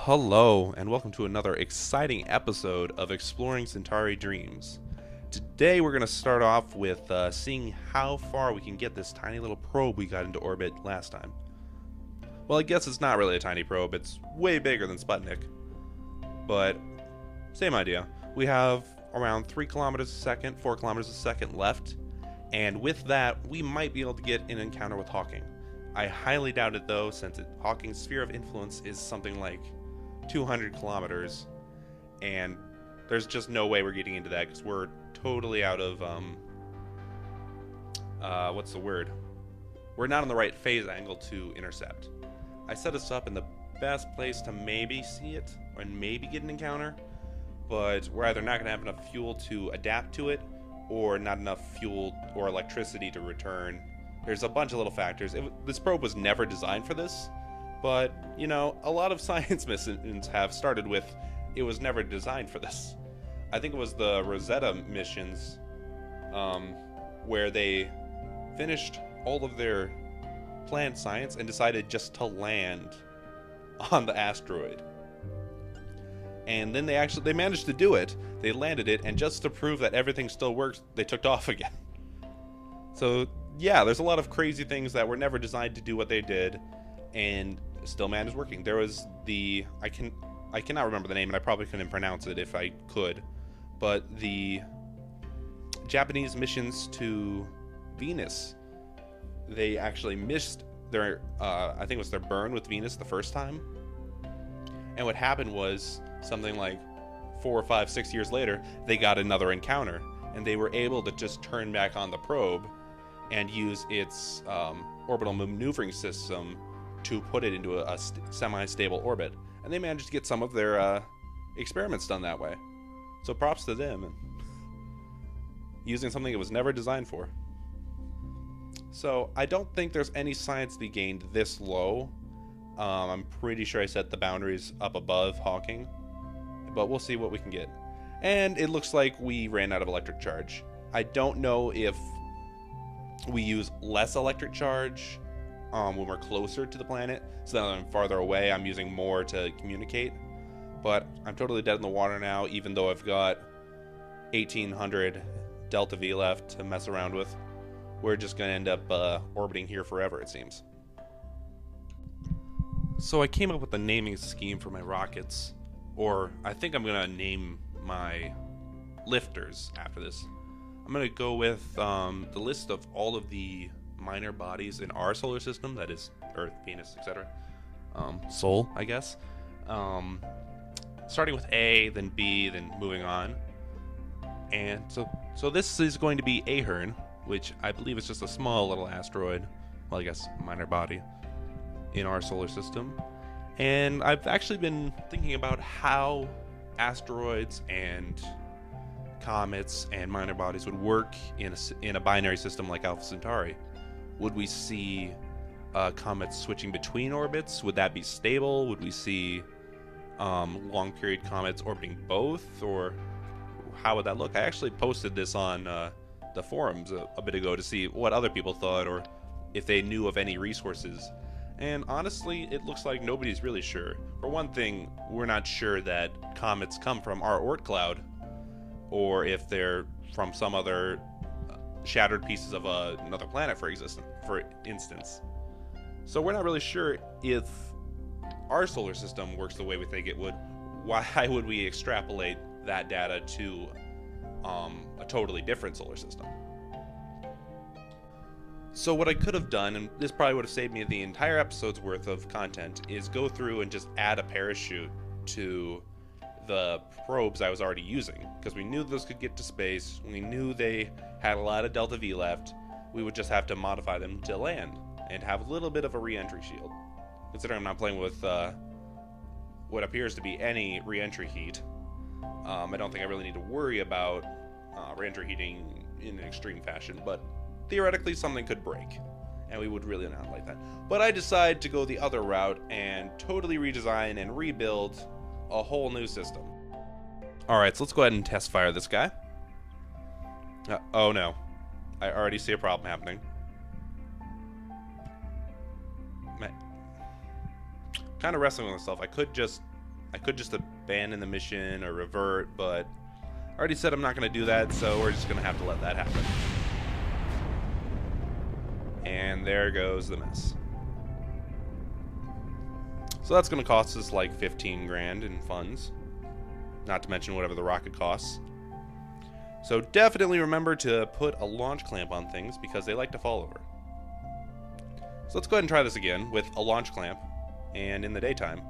Hello, and welcome to another exciting episode of Exploring Centauri Dreams. Today we're going to start off with seeing how far we can get this tiny little probe we got into orbit last time. Well, I guess it's not really a tiny probe, it's way bigger than Sputnik. But, same idea. We have around 3 kilometers a second, 4 kilometers a second left, and with that, we might be able to get an encounter with Hawking. I highly doubt it though, since Hawking's sphere of influence is something like 200 kilometers, and there's just no way we're getting into that because we're totally out of what's the word? We're not in the right phase angle to intercept. I set us up in the best place to maybe see it and maybe get an encounter, but we're either not going to have enough fuel to adapt to it or not enough fuel or electricity to return. There's a bunch of little factors. This probe was never designed for this. But, you know, a lot of science missions have started with, it was never designed for this. I think it was the Rosetta missions where they finished all of their planned science and decided just to land on the asteroid. And then they managed to do it. They landed it, and just to prove that everything still works, they took off again. So, yeah, there's a lot of crazy things that were never designed to do what they did, and still managed working. There was I cannot remember the name, and I probably couldn't pronounce it if I could, but the Japanese missions to Venus, they actually missed their I think it was their burn with Venus the first time, and what happened was something like 4 or 5, 6 years later, they got another encounter, and they were able to just turn back on the probe and use its orbital maneuvering system to put it into a semi-stable orbit, and they managed to get some of their experiments done that way. So props to them, using something it was never designed for. So I don't think there's any science to be gained this low. I'm pretty sure I set the boundaries up above Hawking, but we'll see what we can get. And it looks like we ran out of electric charge. I don't know if we use less electric charge when we're closer to the planet, so that I'm farther away, I'm using more to communicate. But I'm totally dead in the water now, even though I've got 1800 Delta V left to mess around with. We're just going to end up orbiting here forever, it seems. So I came up with a naming scheme for my rockets, or I think I'm going to name my lifters after this. I'm going to go with the list of all of the minor bodies in our solar system, that is Earth, Venus, etc. Sol, I guess. Starting with A, then B, then moving on. And so this is going to be Ahern, which I believe is just a small little asteroid, well, I guess minor body, in our solar system. And I've actually been thinking about how asteroids and comets and minor bodies would work in a binary system like Alpha Centauri. Would we see comets switching between orbits? Would that be stable? Would we see long period comets orbiting both? Or how would that look? I actually posted this on the forums a bit ago to see what other people thought, or if they knew of any resources. And honestly, it looks like nobody's really sure. For one thing, we're not sure that comets come from our Oort cloud, or if they're from some other shattered pieces of another planet, for instance. So we're not really sure if our solar system works the way we think it would. Why would we extrapolate that data to a totally different solar system? So what I could have done, and this probably would have saved me the entire episode's worth of content, is go through and just add a parachute to the probes I was already using, because we knew those could get to space. We knew they had a lot of Delta V left. We would just have to modify them to land and have a little bit of a re-entry shield, considering I'm not playing with what appears to be any re-entry heat. I don't think I really need to worry about re-entry heating in an extreme fashion, but theoretically something could break, and we would really not like that. But I decided to go the other route and totally redesign and rebuild a whole new system. Alright, so let's go ahead and test fire this guy. Oh no. I already see a problem happening. Kind of wrestling with myself. I could just I could just abandon the mission or revert, but I already said I'm not going to do that, so we're just going to have to let that happen. And there goes the mess. So that's going to cost us like 15 grand in funds. Not to mention whatever the rocket costs. So definitely remember to put a launch clamp on things because they like to fall over. So let's go ahead and try this again with a launch clamp and in the daytime.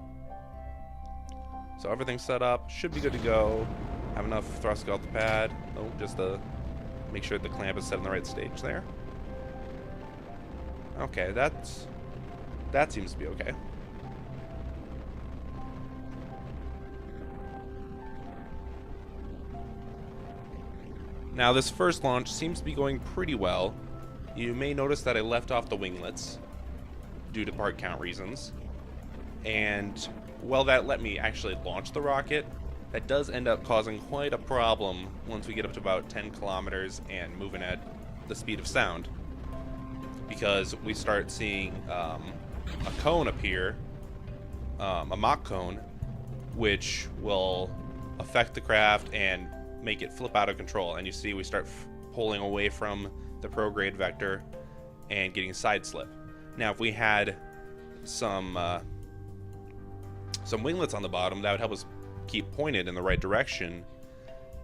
So everything's set up, should be good to go. Have enough thrust to go out the pad. Oh, just to make sure the clamp is set in the right stage there. Okay, that seems to be okay. Now this first launch seems to be going pretty well. You may notice that I left off the winglets due to part count reasons. And while that let me actually launch the rocket, that does end up causing quite a problem once we get up to about 10 kilometers and moving at the speed of sound. Because we start seeing a cone appear, a Mach cone, which will affect the craft and make it flip out of control. And you see we start pulling away from the prograde vector and getting side slip. Now if we had some winglets on the bottom, that would help us keep pointed in the right direction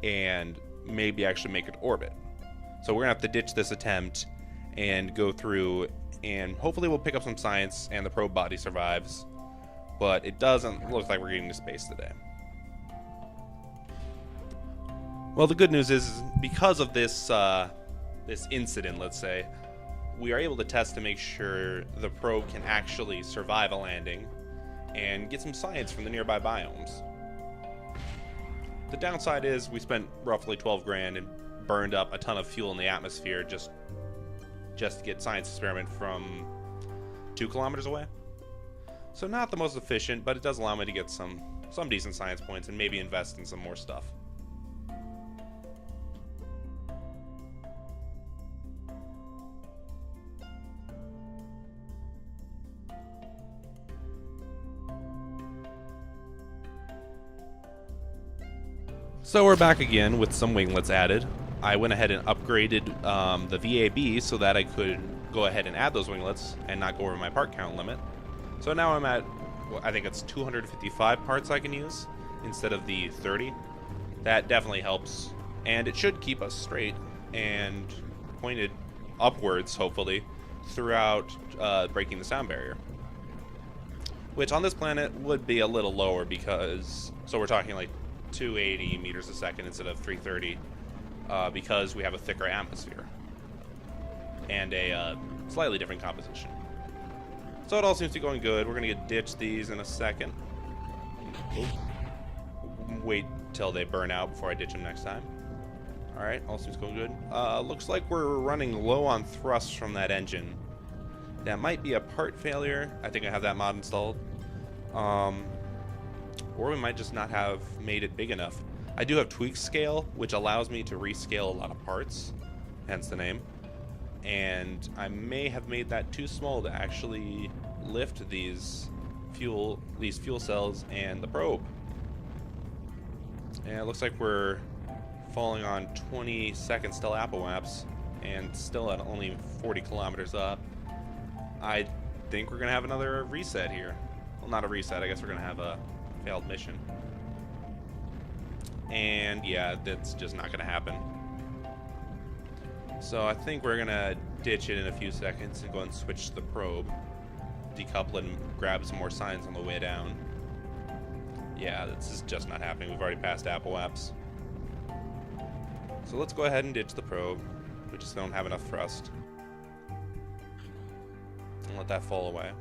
and maybe actually make it orbit. So we're gonna have to ditch this attempt and go through, and hopefully we'll pick up some science and the probe body survives, but it doesn't look like we're getting to space today. Well, the good news is because of this this incident, let's say, we are able to test to make sure the probe can actually survive a landing and get some science from the nearby biomes. The downside is we spent roughly 12 grand and burned up a ton of fuel in the atmosphere just to get science experiment from 2 kilometers away. So not the most efficient, but it does allow me to get some decent science points and maybe invest in some more stuff. So we're back again with some winglets added. I went ahead and upgraded the VAB so that I could go ahead and add those winglets and not go over my part count limit. So now I'm at, well, I think it's 255 parts I can use instead of the 30. That definitely helps, and it should keep us straight and pointed upwards, hopefully, throughout breaking the sound barrier. Which on this planet would be a little lower because, so we're talking like 280 meters a second instead of 330 because we have a thicker atmosphere and a slightly different composition. So it all seems to be going good. We're going to ditch these in a second. Wait till they burn out before I ditch them next time. Alright, all seems going good. Looks like we're running low on thrust from that engine. That might be a part failure. I think I have that mod installed. Or we might just not have made it big enough. I do have tweak scale, which allows me to rescale a lot of parts, hence the name. And I may have made that too small to actually lift these fuel cells and the probe. And it looks like we're falling on 20-second still apoaps and still at only 40 kilometers up. I think we're gonna have another reset here. Well, not a reset, I guess we're gonna have a failed mission. And yeah, that's just not gonna happen. So I think we're gonna ditch it in a few seconds and go and switch the probe, decouple it, and grab some more signs on the way down. Yeah, this is just not happening. We've already passed apoaps. So let's go ahead and ditch the probe. We just don't have enough thrust. And let that fall away.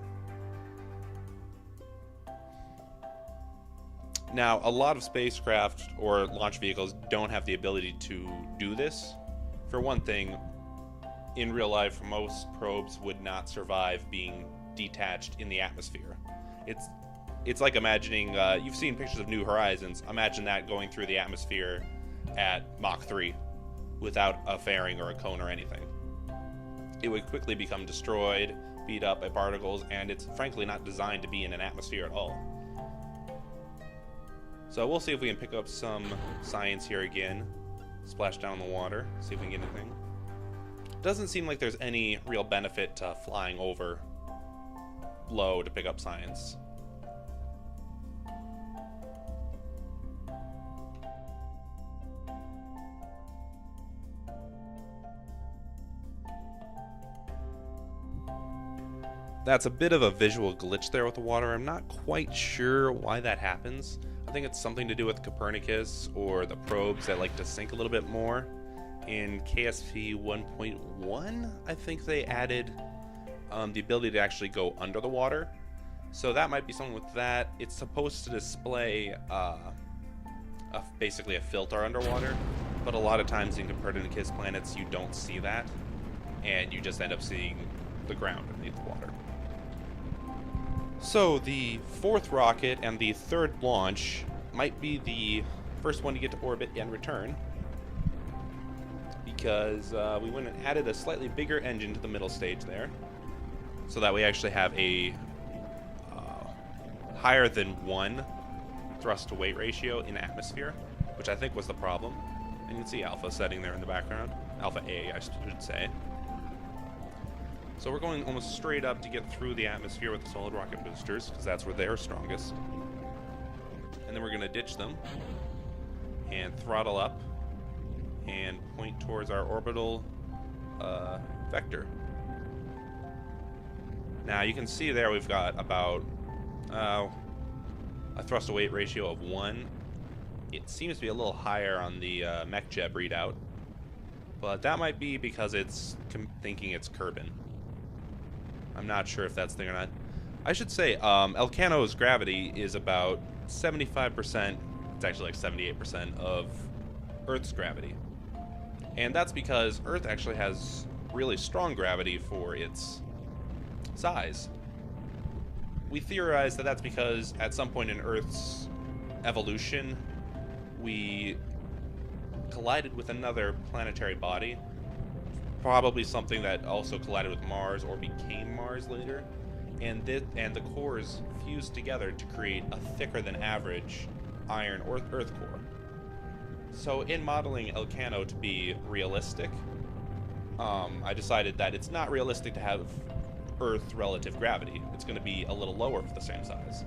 Now, a lot of spacecraft or launch vehicles don't have the ability to do this. For one thing, in real life, most probes would not survive being detached in the atmosphere. It's like imagining, you've seen pictures of New Horizons. Imagine that going through the atmosphere at Mach 3 without a fairing or a cone or anything. It would quickly become destroyed, beat up by particles, and it's frankly not designed to be in an atmosphere at all. So we'll see if we can pick up some science here again. Splash down the water, see if we can get anything. Doesn't seem like there's any real benefit to flying over low to pick up science. That's a bit of a visual glitch there with the water. I'm not quite sure why that happens. I think it's something to do with Copernicus or the probes that like to sink a little bit more. In KSP 1.1, I think they added the ability to actually go under the water. So that might be something with that. It's supposed to display basically a filter underwater, but a lot of times in Copernicus planets you don't see that, and you just end up seeing the ground underneath the water. So the fourth rocket and the third launch might be the first one to get to orbit and return, because we went and added a slightly bigger engine to the middle stage there, so that we actually have a higher than 1 thrust to weight ratio in atmosphere, which I think was the problem. And you can see Alpha setting there in the background. Alpha A, I should say. So we're going almost straight up to get through the atmosphere with the solid rocket boosters, because that's where they're strongest. And then we're going to ditch them and throttle up and point towards our orbital vector. Now you can see there we've got about a thrust to weight ratio of 1. It seems to be a little higher on the Mech Jeb readout, but that might be because it's thinking it's Kerbin. I'm not sure if that's the thing or not. I should say Elcano's gravity is about 75%, it's actually like 78% of Earth's gravity. And that's because Earth actually has really strong gravity for its size. We theorize that that's because at some point in Earth's evolution, we collided with another planetary body, probably something that also collided with Mars or became Mars later, and the cores fused together to create a thicker than average iron Earth core. So in modeling Elcano to be realistic, I decided that it's not realistic to have Earth relative gravity. It's going to be a little lower for the same size.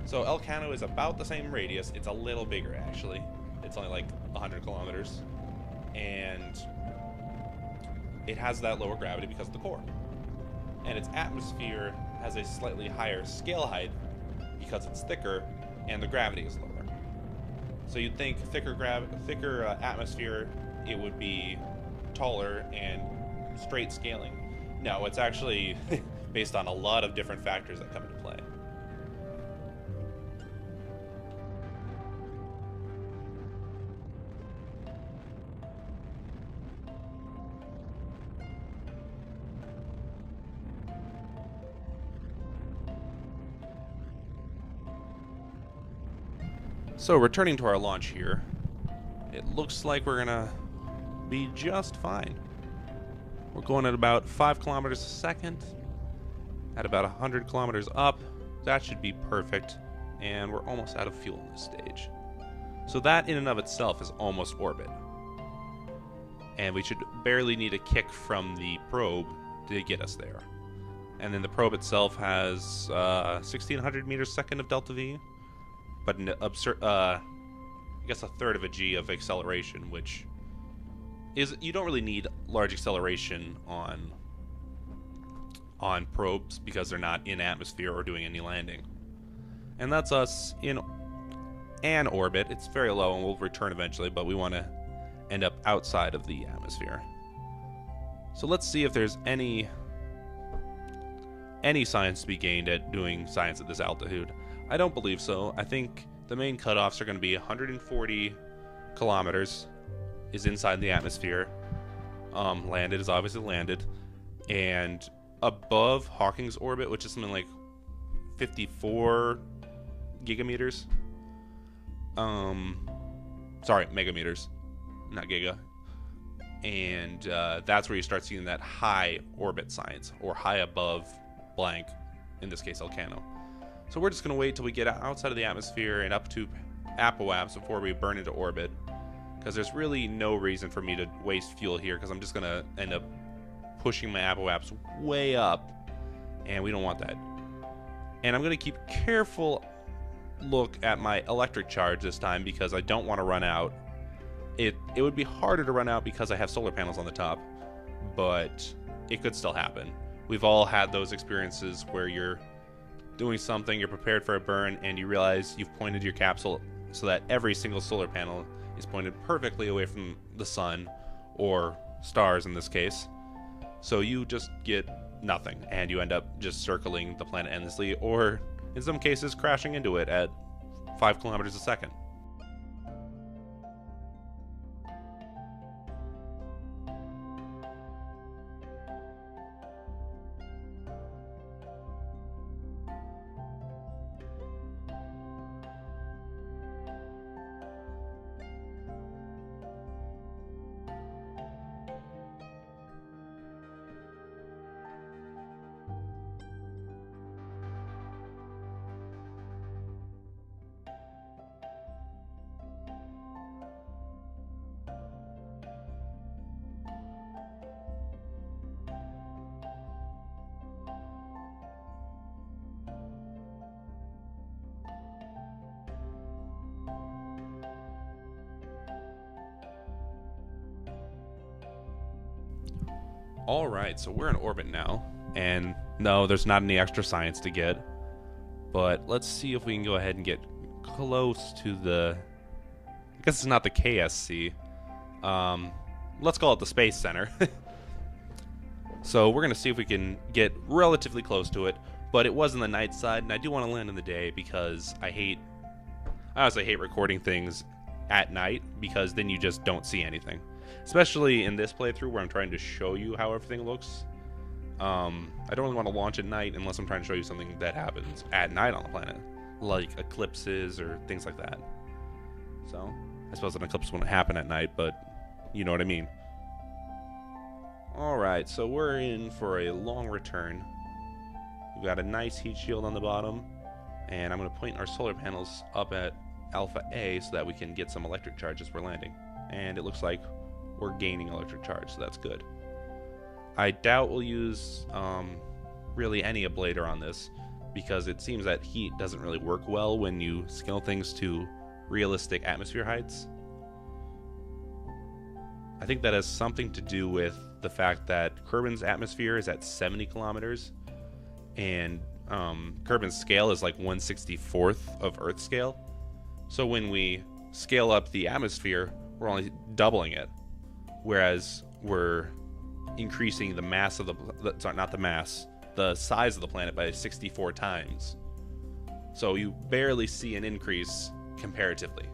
So Elcano is about the same radius. It's a little bigger actually. It's only like 100 kilometers, and it has that lower gravity because of the core. And its atmosphere has a slightly higher scale height because it's thicker and the gravity is lower. So you'd think thicker atmosphere, it would be taller and straight scaling. No, it's actually based on a lot of different factors that come into play. So returning to our launch here, it looks like we're gonna be just fine. We're going at about 5 kilometers a second, at about 100 kilometers up. That should be perfect, and we're almost out of fuel in this stage. So that in and of itself is almost orbit. And we should barely need a kick from the probe to get us there. And then the probe itself has 1,600 meters a second of delta V, but an I guess a third of a G of acceleration, which is, you don't really need large acceleration on probes because they're not in atmosphere or doing any landing. And that's us in an orbit. It's very low and we'll return eventually, but we want to end up outside of the atmosphere. So let's see if there's any science to be gained at doing science at this altitude. I don't believe so. I think the main cutoffs are going to be 140 kilometers is inside the atmosphere. Landed is obviously landed. And above Hawking's orbit, which is something like 54 gigameters. Sorry, megameters, not giga. And that's where you start seeing that high orbit science, or high above blank, in this case Elcano. So we're just going to wait till we get outside of the atmosphere and up to apoaps before we burn into orbit, because there's really no reason for me to waste fuel here, because I'm just going to end up pushing my apoaps way up, and we don't want that. And I'm going to keep careful look at my electric charge this time, because I don't want to run out. It would be harder to run out because I have solar panels on the top, but it could still happen. We've all had those experiences where you're doing something, you're prepared for a burn, and you realize you've pointed your capsule so that every single solar panel is pointed perfectly away from the sun, or stars in this case. So you just get nothing, and you end up just circling the planet endlessly, or in some cases crashing into it at 5 kilometers a second. Alright, so we're in orbit now, and no, there's not any extra science to get, but let's see if we can go ahead and get close to the, I guess it's not the KSC, let's call it the Space Center. So we're going to see if we can get relatively close to it, but it was on the night side, and I do want to land in the day because I honestly hate recording things at night, because then you just don't see anything. Especially in this playthrough where I'm trying to show you how everything looks. I don't really want to launch at night unless I'm trying to show you something that happens at night on the planet, like eclipses or things like that. So, I suppose an eclipse wouldn't happen at night, but you know what I mean. Alright, so we're in for a long return. We've got a nice heat shield on the bottom, and I'm going to point our solar panels up at Alpha A so that we can get some electric charge as we're landing. And it looks like we're gaining electric charge, so that's good. I doubt we'll use really any ablator on this, because it seems that heat doesn't really work well when you scale things to realistic atmosphere heights. I think that has something to do with the fact that Kerbin's atmosphere is at 70 kilometers, and Kerbin's scale is like 1/64th of Earth scale. So when we scale up the atmosphere, we're only doubling it, whereas we're increasing the mass of the size of the planet by 64 times. So you barely see an increase comparatively,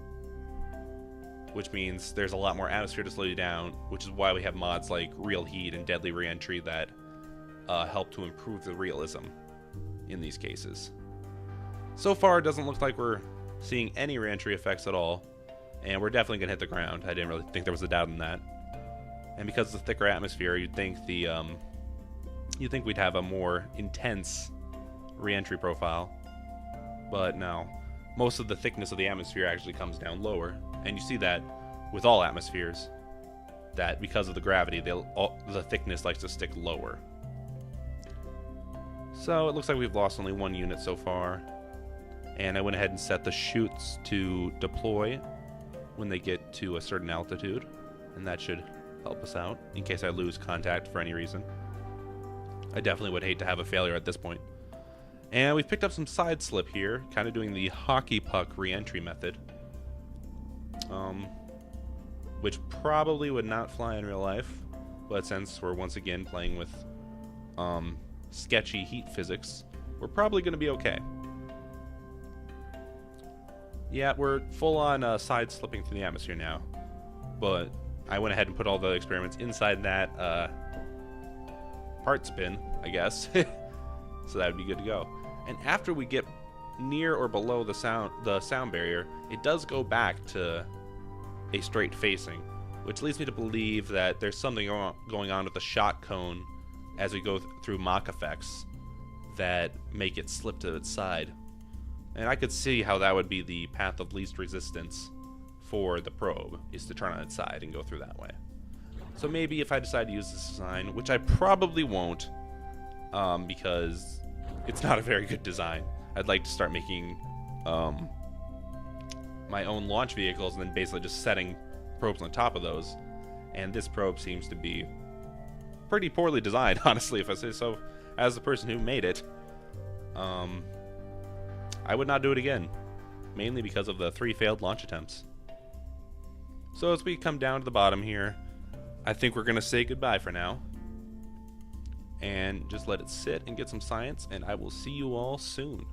which means there's a lot more atmosphere to slow you down, which is why we have mods like Real Heat and Deadly Reentry that help to improve the realism in these cases. So far, it doesn't look like we're seeing any reentry effects at all, and we're definitely gonna hit the ground. I didn't really think there was a doubt in that. And because of the thicker atmosphere, you'd think we'd have a more intense reentry profile, but no. Most of the thickness of the atmosphere actually comes down lower, and you see that with all atmospheres, that because of the gravity, the thickness likes to stick lower. So it looks like we've lost only one unit so far, and I went ahead and set the chutes to deploy when they get to a certain altitude, and that should help us out in case I lose contact for any reason. I definitely would hate to have a failure at this point. And we've picked up some side slip here, kind of doing the hockey puck re-entry method, which probably would not fly in real life, but since we're once again playing with sketchy heat physics, we're probably going to be okay. Yeah, we're full on side slipping through the atmosphere now, but I went ahead and put all the experiments inside that part spin, I guess, so that would be good to go. And after we get near or below the sound barrier, it does go back to a straight facing, which leads me to believe that there's something going on with the shot cone as we go through Mach effects that make it slip to its side. And I could see how that would be the path of least resistance for the probe, is to turn on its side and go through that way. So maybe if I decide to use this design, which I probably won't, because it's not a very good design. I'd like to start making my own launch vehicles and then basically just setting probes on top of those. And this probe seems to be pretty poorly designed, honestly, if I say so, as the person who made it. I would not do it again, mainly because of the 3 failed launch attempts. So as we come down to the bottom here, I think we're going to say goodbye for now. And just let it sit and get some science, and I will see you all soon.